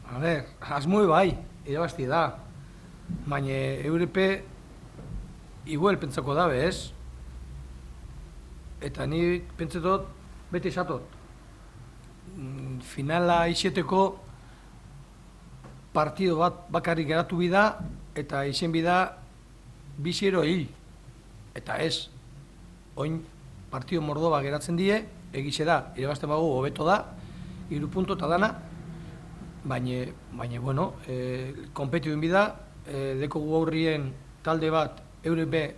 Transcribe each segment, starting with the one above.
A ber, asmoe bai, irabazti da. Baina Eurepe igual pentsako dabe, ez? Eta ni pentsetot beti esatot. Finala izeteko partido bat bakarrik geratu bida eta izen bida biziero hil. Eta ez, oin partido Mordoba geratzen die, egize da, irabazten bagu hobeto da, 3 punto eta dana, baina bueno, konpetituen bida, deko gu aurrien talde bat Eurepe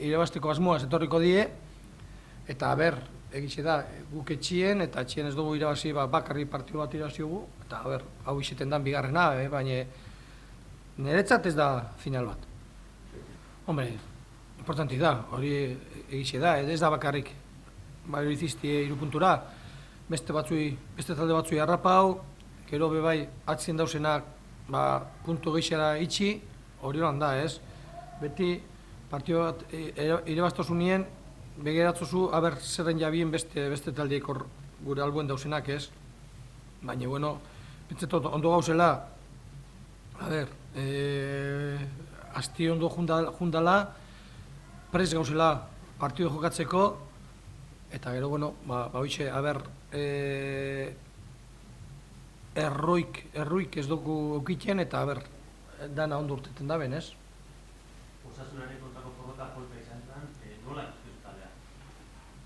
irabazteko asmoaz etorriko die, eta ber, egize da, guk etxien, eta etxien ez dugu irabazi bakarri partidu bat irabazi dugu, eta ber, hau izeten dan bigarrena, baina niretzat ez da final bat. Hombre, importanti da, hori egize da, ez da bakarrik hori izizti 3 puntura, beste talde batzui harrapau, gero bebai atzien dauzenak puntu geixera itxi, hori horan da, ez? Beti partio bat irabaztosunien begeratzozu, aber zerren jabien beste taldeik hor gure albuen dauzenak, ez? Baina, bueno, pentsetot ondo gauzela, asti ondo jundala, prez gauzela partido jokatzeko, eta gero, bueno, hoxe, erruik ez dugu eukiten, eta dana ondo urteten da ben, ez? Osasunaren kontrako porrota golpea izan zen, nola ikusten taldea?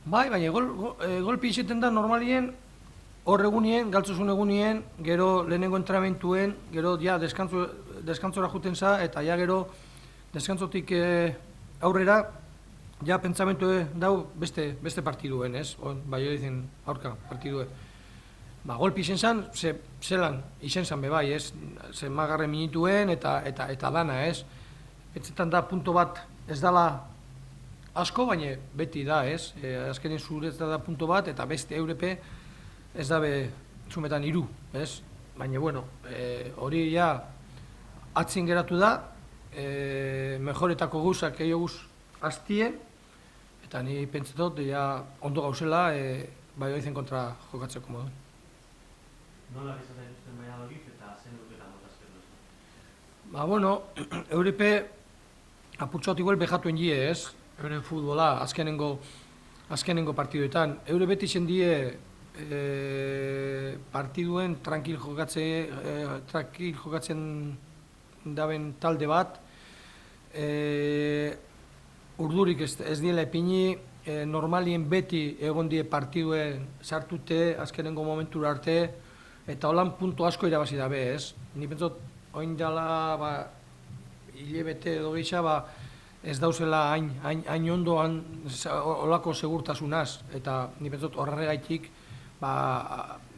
Bai, baina golpi izaten da normalien, hor egunien, galtzozun egunien, gero lehenengo entrenamentuen, gero ja deskantzora juten za, eta ja gero deskantzotik aurrera, ja pentsamentu dau beste partiduen, ez? Bai hori zen aurka partidue. Golpi izen zan, zelan izen zan bebai, ez? Zenmagarren minituen eta dana, ez? Etzetan da punto bat ez dala asko, baina beti da, ez? Azkenin zuretz da punto bat, eta beste Eurepe ez dabe zumetan 3, ez? Baina, bueno, hori ja atzin geratu da, mejoretako guzak egin guz aztie, eta ni pentsetot, ja ondo gauzela, bai hori zen kontra jokatzeko moduen. Nola bizatzen duzten Valladolid eta zen duketan botazken duzu? Bueno, Eurepe apurtxot igual bejatuen die, ez? Euren futbola, azkenengo partiduetan. Eure beti zen die partiduen tranquil jokatzen daben talde bat, urdurik ez diela epini, normalien beti egon die partiduen sartute, azkenengo momentura arte, eta holan puntu asko irabazi dabe, ez? Ni pentsot, oin dala, hilebete edo gisa, ez dauzela hain ondo olako segurtasunaz, eta ni pentsot horregaitik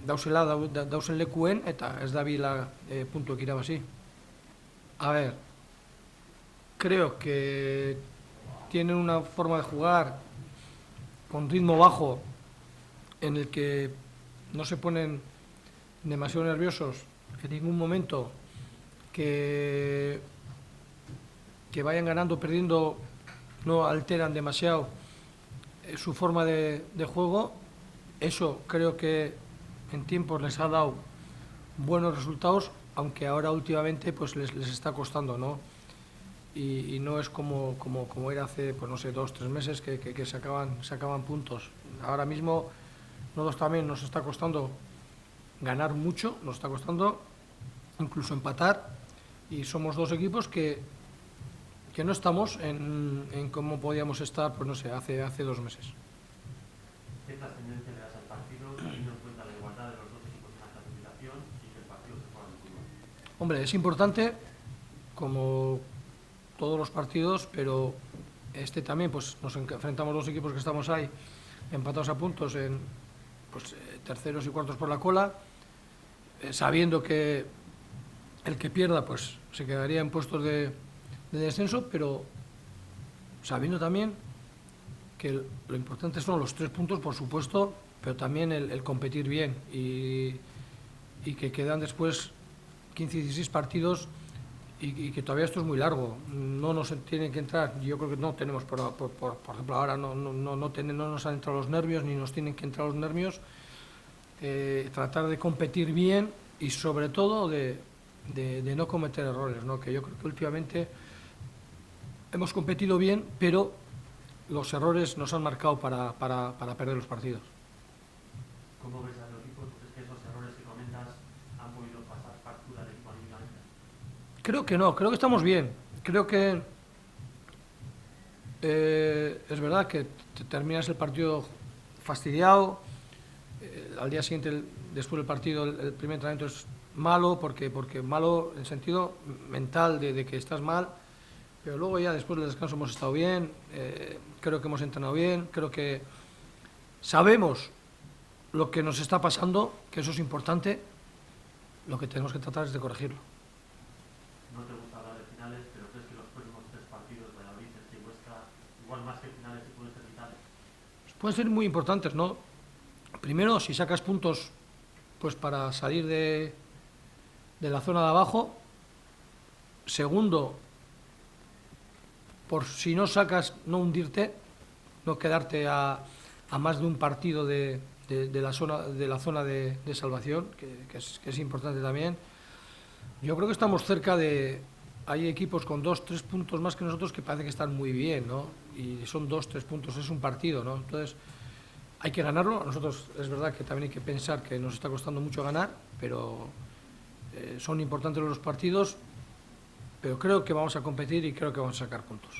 dauzen lekuen, eta ez dabila puntuek irabazi. A ver, creo que tienen una forma de jugar con ritmo bajo en el que no se ponen demasiado nerviosos en ningún momento, que vayan ganando o perdiendo no alteran demasiado su forma de juego. Eso creo que en tiempos les ha dado buenos resultados, aunque ahora últimamente pues les está costando, ¿no? Y no es como era hace, pues no sé, 2 o 3 meses que sacaban puntos. Ahora mismo nosotros también nos está costando ganar mucho, nos está costando incluso empatar, y somos 2 equipos que no estamos en cómo podíamos estar, pues no sé, hace 2 meses. ¿Qué trascendencia le das al partido, teniendo en cuenta la igualdad de los 2 equipos en la clasificación y que el partido se juega en fútbol? Hombre, es importante, como todos los partidos, pero este también, pues nos enfrentamos 2 equipos que estamos ahí, empatados a puntos, en terceros y cuartos por la cola, sabiendo que el que pierda pues se quedaría en puestos de descenso, pero sabiendo también que lo importante son los 3 puntos, por supuesto, pero también el competir bien, y que quedan después 15 y 16 partidos, y que todavía esto es muy largo. No nos tienen que entrar, yo creo que no tenemos, por ejemplo, ahora no nos han entrado los nervios, ni nos tienen que entrar los nervios. Tratar de competir bien y sobre todo de no cometer errores, ¿no? Que yo creo que últimamente hemos competido bien, pero los errores nos han marcado para perder los partidos. ¿Cómo ves al equipo? ¿Tú crees que esos errores que comentas han podido pasar factura al equipo anímicamente? Creo que no, creo que estamos bien. Creo que es verdad que terminas el partido fastidiado. Al día siguiente, después del partido, el primer entrenamiento es malo, porque malo en el sentido mental de que estás mal, pero luego ya después del descanso hemos estado bien, creo que hemos entrenado bien, creo que sabemos lo que nos está pasando, que eso es importante, lo que tenemos que tratar es de corregirlo. No te gusta hablar de finales, pero ¿crees que los próximos 3 partidos, Valladolid, Elche y Huesca, igual más que finales, sí pueden ser vitales? Pueden ser muy importantes, ¿no? Primero, si sacas puntos pues para salir de la zona de abajo. Segundo, por si no sacas, no hundirte, no quedarte a más de un partido de la zona de salvación, que es importante también. Yo creo que estamos cerca de... Hay equipos con 2-3 puntos más que nosotros que parece que están muy bien, ¿no? Y son 2-3 puntos, es un partido, ¿no? Entonces, hay que ganarlo. A nosotros es verdad que también hay que pensar que nos está costando mucho ganar, pero son importantes los partidos, pero creo que vamos a competir y creo que vamos a sacar puntos.